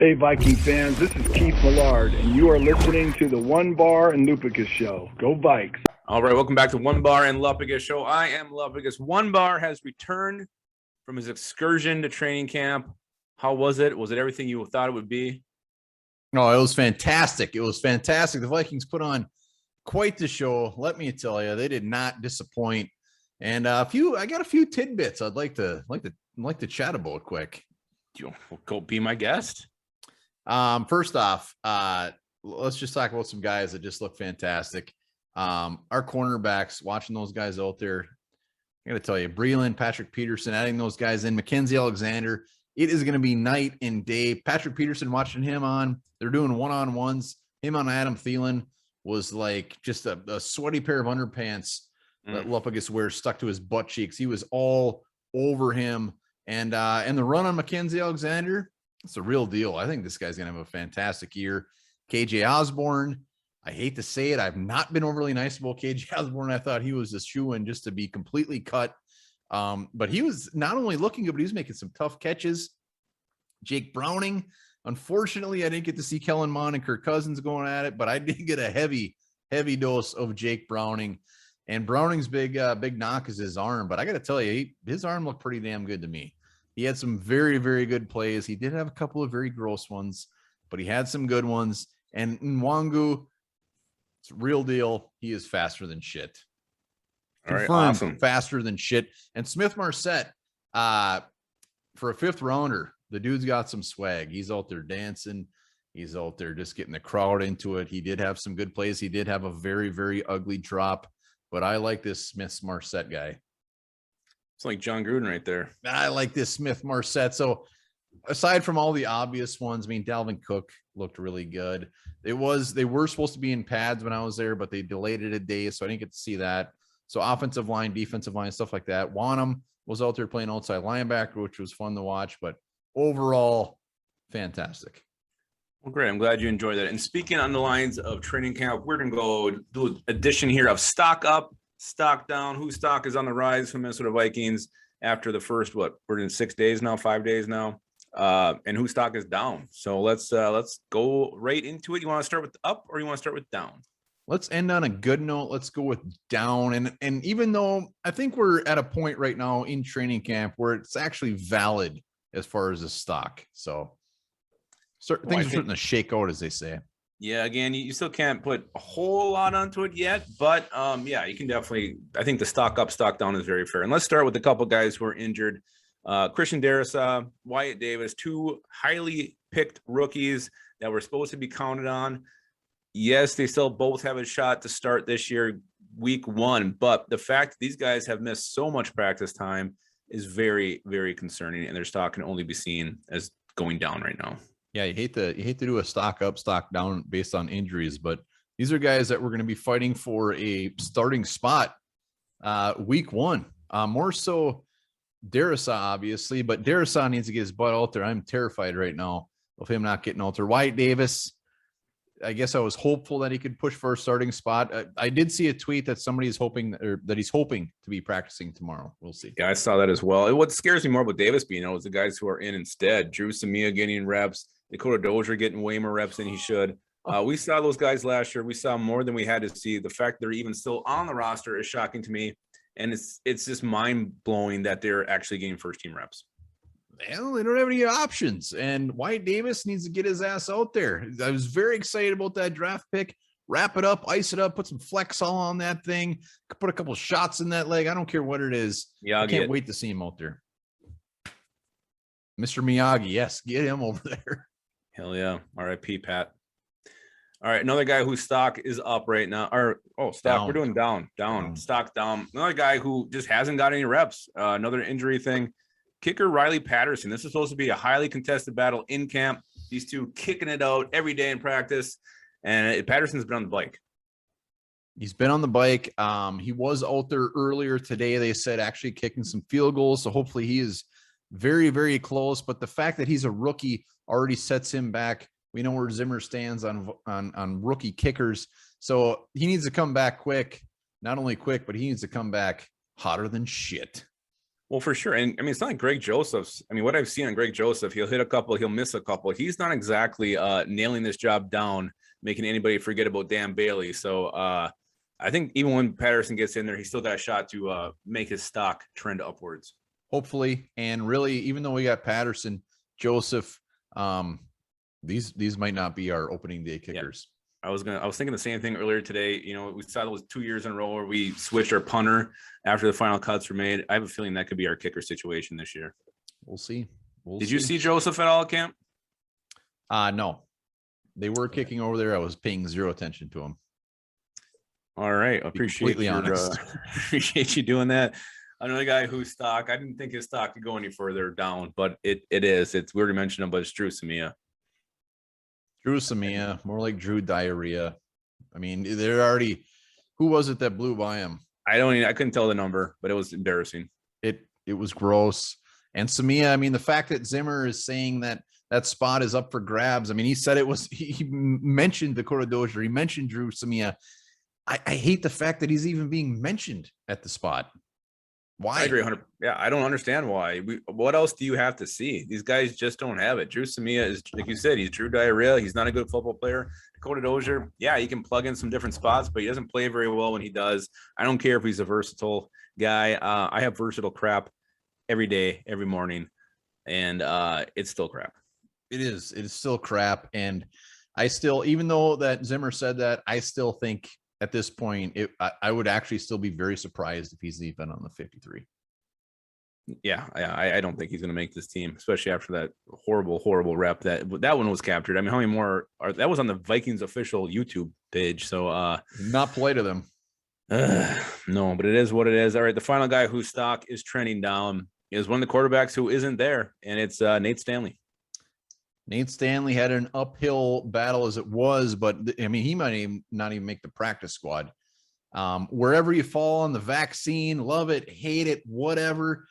Hey, Viking fans, this is Keith Millard, and you are listening to the One Bar and Lupicus Show. Go Vikes. All right, welcome back to One Bar and Lupicus Show. I am Lupicus. One Bar has returned from his excursion to training camp. How was it? Was it everything you thought it would be? No, it was fantastic. It was fantastic. The Vikings put on quite the show. Let me tell you, they did not disappoint. And I got a few tidbits I'd like to chat about quick. Go be my guest. First off, let's just talk about some guys that just look fantastic. Our cornerbacks, watching those guys out there, I got to tell you, Breland, Patrick Patterson, adding those guys in, Mackenzie Alexander, it is going to be night and day. Patrick Patterson, watching him they're doing one-on-ones. Him on Adam Thielen was like just a sweaty pair of underpants that Lupicus wears stuck to his butt cheeks. He was all over him. And the run on Mackenzie Alexander, it's a real deal. I think this guy's going to have a fantastic year. KJ Osborne, I hate to say it, I've not been overly nice about KJ Osborne. I thought he was a shoo-in just to be completely cut. But he was not only looking good, but he was making some tough catches. Jake Browning, unfortunately, I didn't get to see Kellen Mond and Kirk Cousins going at it, but I did get a heavy dose of Jake Browning. And Browning's big knock is his arm. But I got to tell you, his arm looked pretty damn good to me. He had some very, very good plays. He did have a couple of very gross ones, but he had some good ones. And Nwangu, it's a real deal. He is faster than shit. All right, Confirmed, awesome. faster than shit. And Smith Marset, for a fifth rounder, the dude's got some swag. He's out there dancing. He's out there just getting the crowd into it. He did have some good plays. He did have a very, very ugly drop, but I like this Smith Marset guy. It's like John Gruden right there. I like this Smith Marset. So aside from all the obvious ones, I mean, Dalvin Cook looked really good. They were supposed to be in pads when I was there, but they delayed it a day, so I didn't get to see that. So offensive line, defensive line, stuff like that. Wanham was out there playing outside linebacker, which was fun to watch, but overall, fantastic. Well, great. I'm glad you enjoyed that. And speaking on the lines of training camp, we're going to go do an edition here of stock up, stock down. Whose stock is on the rise for Minnesota Vikings after the first, we're in 5 days now, and whose stock is down. So let's go right into it. You want to start with up or you want to start with down? Let's end on a good note. Let's go with down. And even though I think we're at a point right now in training camp where it's actually valid as far as the stock. So things are starting to shake out, as they say. Yeah, again, you still can't put a whole lot onto it yet, but yeah, you can definitely. I think the stock up, stock down is very fair. And let's start with a couple guys who are injured. Christian Darrisaw, Wyatt Davis, two highly picked rookies that were supposed to be counted on. Yes, they still both have a shot to start this year, week 1, but the fact that these guys have missed so much practice time is very, very concerning, and their stock can only be seen as going down right now. Yeah, you hate to do a stock up, stock down based on injuries, but these are guys that we're going to be fighting for a starting spot week 1. More so Darrisaw, obviously, but Darrisaw needs to get his butt out there. I'm terrified right now of him not getting out there. Wyatt Davis, I guess I was hopeful that he could push for a starting spot. I did see a tweet that somebody is hoping, or that he's hoping to be practicing tomorrow. We'll see. Yeah, I saw that as well. What scares me more about Davis being out is the guys who are in instead. Drew Samia getting reps, Dakota Dozier getting way more reps than he should. We saw those guys last year. We saw more than we had to see. The fact they're even still on the roster is shocking to me. And it's just mind-blowing that they're actually getting first-team reps. Well, they don't have any options, and Wyatt Davis needs to get his ass out there. I was very excited about that draft pick. Wrap it up, ice it up, put some Flex all on that thing, put a couple shots in that leg. I don't care what it is. Yeah, I can't wait to see him out there. Mr. Miyagi, yes, get him over there. Hell yeah. R.I.P. Pat. All right, another guy whose stock is up right now. Stock. Down. We're doing down. Stock down. Another guy who just hasn't got any reps. Another injury thing. Kicker Riley Patterson. This is supposed to be a highly contested battle in camp. These two kicking it out every day in practice. And Patterson's been on the bike. He's been on the bike. He was out there earlier today. They said actually kicking some field goals. So hopefully he is very, very close. But the fact that he's a rookie already sets him back. We know where Zimmer stands on rookie kickers. So he needs to come back quick. Not only quick, but he needs to come back hotter than shit. Well, for sure. And I mean, it's not like Greg Joseph's. I mean, what I've seen on Greg Joseph, he'll hit a couple, he'll miss a couple. He's not exactly nailing this job down, making anybody forget about Dan Bailey. So I think even when Patterson gets in there, he's still got a shot to make his stock trend upwards. Hopefully. And really, even though we got Patterson, Joseph, these might not be our opening day kickers. Yeah. I was thinking the same thing earlier today. You know, we saw those 2 years in a row where we switched our punter after the final cuts were made. I have a feeling that could be our kicker situation this year. We'll see. Did you see Joseph at all, Camp? No. They were kicking over there. I was paying zero attention to him. All right. Appreciate you doing that. Another guy whose stock, I didn't think his stock could go any further down, but it is. It's weird to mention him, but it's Drew Samia. Drew Samia, more like Drew Diarrhea. I mean, they're already. Who was it that blew by him? I couldn't tell the number, but it was embarrassing. It was gross. And Samia, I mean, the fact that Zimmer is saying that spot is up for grabs. I mean, he said it was. He mentioned Dakota Dozier. He mentioned Drew Samia. I hate the fact that he's even being mentioned at the spot. Why? I agree 100. Yeah, I don't understand why. What else do you have to see? These guys just don't have it. Drew Samia is, like you said, he's Drew Diarrhea. He's not a good football player. Dakota Dozier, yeah, he can plug in some different spots, but he doesn't play very well when he does. I don't care if he's a versatile guy. I have versatile crap every day, every morning, and it's still crap. It is. It is still crap. And I still, even though that Zimmer said that, I still think at this point, I would actually still be very surprised if he's even on the 53. Yeah, I don't think he's going to make this team, especially after that horrible rep that one was captured. I mean, how many more that was on the Vikings official YouTube page? So not polite of them. No, but it is what it is. All right, the final guy whose stock is trending down is one of the quarterbacks who isn't there, and it's Nate Stanley. Nate Stanley had an uphill battle as it was, but I mean, he might not even make the practice squad. Wherever you fall on the vaccine, love it, hate it, whatever,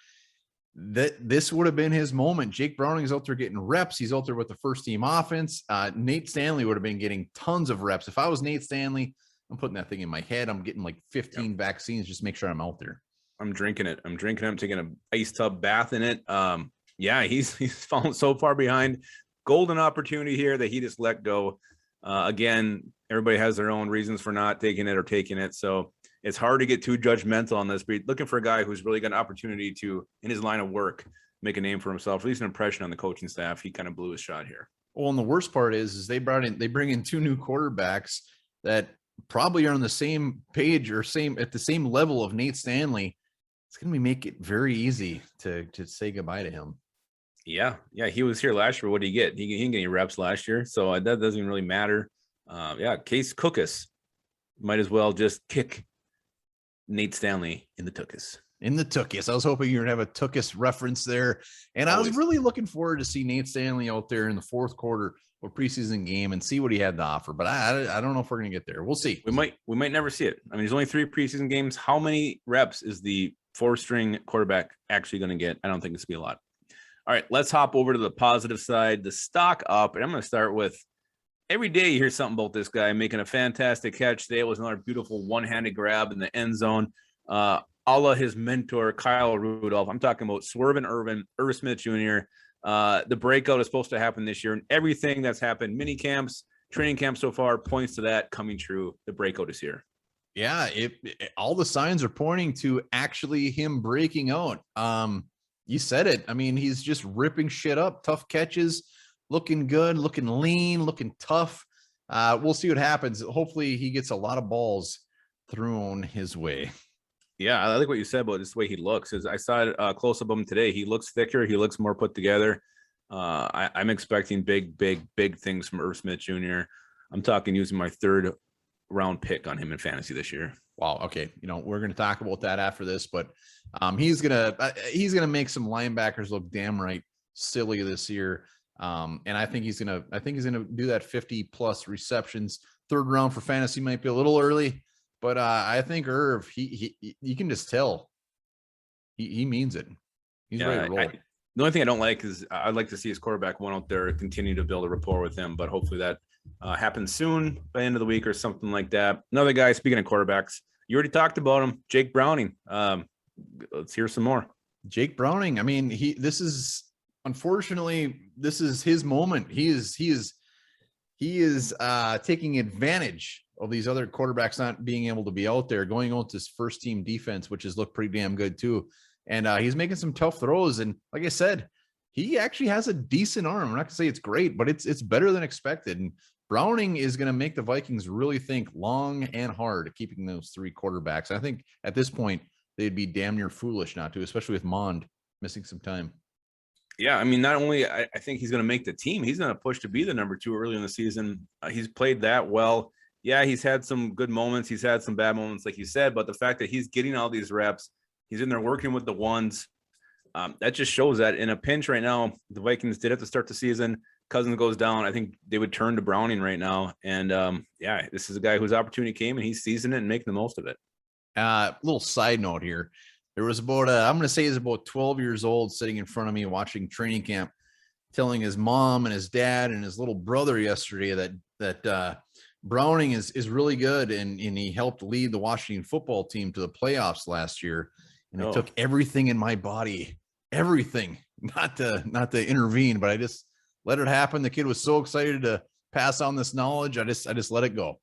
this would have been his moment. Jake Browning's out there getting reps. He's out there with the first team offense. Nate Stanley would have been getting tons of reps. If I was Nate Stanley, I'm putting that thing in my head. I'm getting like 15 vaccines, just make sure I'm out there. I'm drinking it. I'm taking an ice tub bath in it. Yeah, he's fallen so far behind. Golden opportunity here that he just let go. Again, everybody has their own reasons for not taking it or taking it. So it's hard to get too judgmental on this, but looking for a guy who's really got an opportunity to, in his line of work, make a name for himself, at least an impression on the coaching staff. He kind of blew his shot here. Well, and the worst part is they bring in two new quarterbacks that probably are on the same page or at the same level of Nate Stanley. It's going to make it very easy to say goodbye to him. Yeah, he was here last year. What did he get? He didn't get any reps last year, so that doesn't even really matter. Case Cookus might as well just kick Nate Stanley in the tuchus. In the tuchus. I was hoping you were going to have a tuchus reference there, and Always. I was really looking forward to see Nate Stanley out there in the fourth quarter of a preseason game and see what he had to offer. But I don't know if we're going to get there. We'll see. We might never see it. I mean, there's only 3 preseason games. How many reps is the 4-string quarterback actually going to get? I don't think it's going to be a lot. All right, let's hop over to the positive side, the stock up. And I'm going to start with every day you hear something about this guy making a fantastic catch. Today it was another beautiful one-handed grab in the end zone. A la his mentor, Kyle Rudolph. I'm talking about Swervin' Irv Smith Jr. The breakout is supposed to happen this year. And everything that's happened, mini camps, training camps so far, points to that coming true. The breakout is here. Yeah, all the signs are pointing to actually him breaking out. You said it. I mean, he's just ripping shit up. Tough catches, looking good, looking lean, looking tough. We'll see what happens. Hopefully he gets a lot of balls thrown his way. Yeah, I like what you said about just the way he looks. I saw it close up of him today. He looks thicker. He looks more put together. I'm expecting big things from Irv Smith Jr. I'm talking using my 3rd round pick on him in fantasy this year. Wow. Okay. We're going to talk about that after this, but he's going to make some linebackers look damn right silly this year. And I think he's going to do that 50+ receptions. 3rd round for fantasy might be a little early, but I think Irv, you can just tell he means it. He's ready to roll. The only thing I don't like is I'd like to see his quarterback one out there continue to build a rapport with him, but hopefully that happens soon by the end of the week or something like that. Another guy, speaking of quarterbacks, you already talked about him, Jake Browning. Let's hear some more. Jake Browning. I mean, unfortunately, this is his moment. He is taking advantage of these other quarterbacks not being able to be out there, going out to his first team defense, which has looked pretty damn good too. And he's making some tough throws. And like I said, he actually has a decent arm. I'm not gonna say it's great, but it's better than expected. And Browning is going to make the Vikings really think long and hard keeping those three quarterbacks. I think at this point they'd be damn near foolish not to, especially with Mond missing some time. Yeah, I mean, not only I think he's going to make the team, he's going to push to be the number 2 early in the season. He's played that well. Yeah, he's had some good moments. He's had some bad moments, like you said, but the fact that he's getting all these reps, he's in there working with the ones, that just shows that in a pinch right now, the Vikings did have to start the season. Cousins goes down. I think they would turn to Browning right now. And yeah, this is a guy whose opportunity came and he's seizing it and making the most of it. Little side note here. There was about, I'm going to say he's about 12 years old sitting in front of me watching training camp, telling his mom and his dad and his little brother yesterday that Browning is really good. And he helped lead the Washington football team to the playoffs last year. And it took everything in my body, everything, not to intervene, but I just let it happen. The kid was so excited to pass on this knowledge. I just let it go.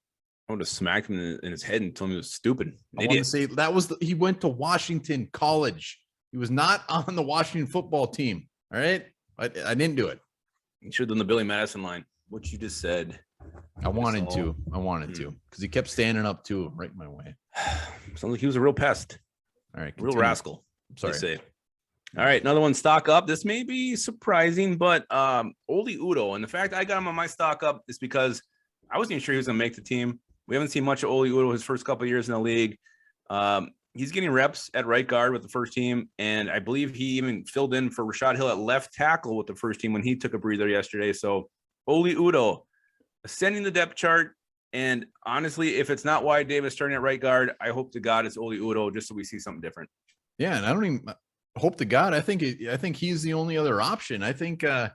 I would have smacked him in his head and told him he was stupid. I want to say he went to Washington College. He was not on the Washington football team. All right. I didn't do it. You should have done the Billy Madison line. What you just said. I wanted to because he kept standing up too right my way. Sounds like he was a real pest. All right. Real rascal. Sorry. Say. All right, another one, stock up. This may be surprising, but Oli Udoh, and the fact I got him on my stock up is because I wasn't even sure he was going to make the team. We haven't seen much of Oli Udoh his first couple of years in the league. He's getting reps at right guard with the first team, and I believe he even filled in for Rashad Hill at left tackle with the first team when he took a breather yesterday. So Oli Udoh ascending the depth chart, and honestly, if it's not Wyatt Davis starting at right guard, I hope to God it's Oli Udoh just so we see something different. Yeah, and I don't even hope to God. I think he's the only other option. I think the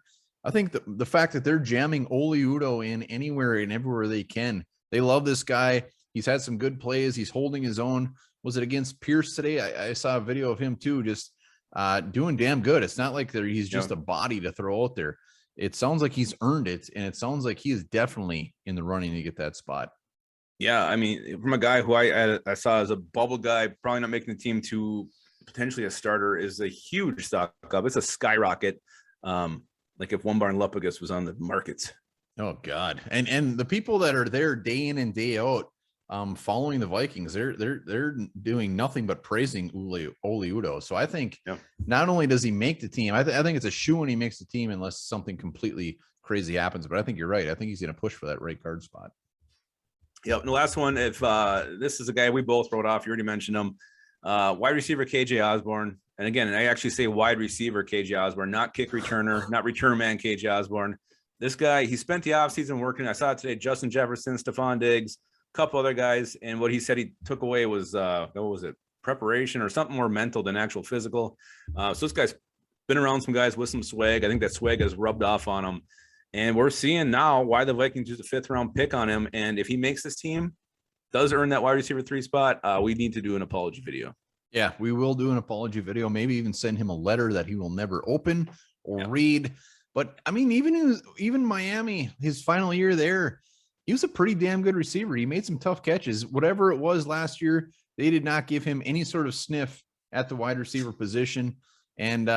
fact that they're jamming Oli Udoh in anywhere and everywhere they can. They love this guy. He's had some good plays. He's holding his own. Was it against Pierce today? I saw a video of him too, just doing damn good. It's not like he's just a body to throw out there. It sounds like he's earned it, and it sounds like he is definitely in the running to get that spot. Yeah, I mean, from a guy who I saw as a bubble guy, probably not making the team to potentially a starter, is a huge stock up. It's a skyrocket. Like if One Barn Lupagus was on the markets. Oh God. And the people that are there day in and day out, following the Vikings, they're doing nothing but praising Oli Udoh. So I think not only does he make the team, I think it's a shoe when he makes the team unless something completely crazy happens. But I think you're right. I think he's going to push for that right guard spot. Yep. And the last one, if this is a guy we both wrote off, you already mentioned him. Wide receiver KJ Osborne. And again, I actually say wide receiver KJ Osborne, not kick returner, not return man KJ Osborne. This guy, he spent the offseason working. I saw it today, Justin Jefferson, Stephon Diggs, a couple other guys. And what he said he took away was, what was it, preparation or something more mental than actual physical. So this guy's been around some guys with some swag. I think that swag has rubbed off on him. And we're seeing now why the Vikings use a 5th round pick on him. And if he makes this team, does earn that wide receiver 3 spot, we need to do an apology video. Yeah, we will do an apology video, maybe even send him a letter that he will never open or read. But I mean, even Miami, his final year there, he was a pretty damn good receiver. He made some tough catches. Whatever it was last year, they did not give him any sort of sniff at the wide receiver position. And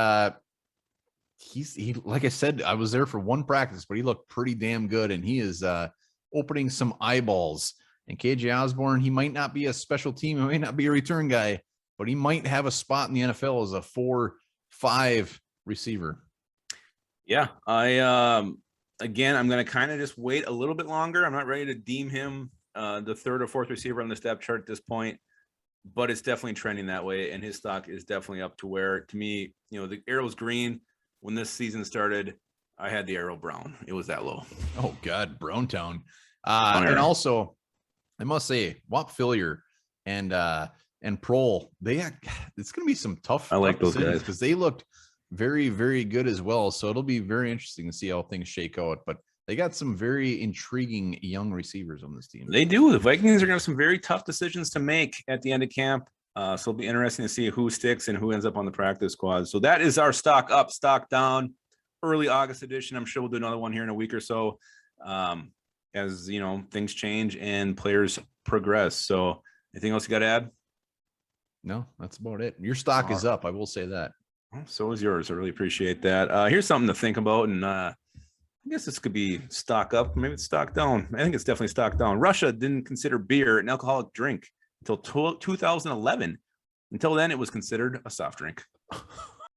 he like I said, I was there for one practice, but he looked pretty damn good. And he is opening some eyeballs. And KJ Osborne, he might not be a special team, he might not be a return guy, but he might have a spot in the NFL as a 4-5 receiver. Yeah, again, I'm going to kind of just wait a little bit longer. I'm not ready to deem him the 3rd or 4th receiver on the depth chart at this point, but it's definitely trending that way, and his stock is definitely up to where, to me, the arrow's green. When this season started, I had the arrow brown. It was that low. Oh God, Browntown. And also, I must say, Whop Fillier and Prohl, it's going to be some tough. I like those guys because they looked very, very good as well. So it'll be very interesting to see how things shake out. But they got some very intriguing young receivers on this team. They do. The Vikings are going to have some very tough decisions to make at the end of camp. So it'll be interesting to see who sticks and who ends up on the practice squad. So that is our stock up, stock down, early August edition. I'm sure we'll do another one here in a week or so, as things change and players progress. So anything else you got to add? No, that's about it. Your stock is up. I will say that. So is yours. I really appreciate that. Here's something to think about. And I guess this could be stock up. Maybe it's stock down. I think it's definitely stock down. Russia didn't consider beer an alcoholic drink until 2011. Until then, it was considered a soft drink.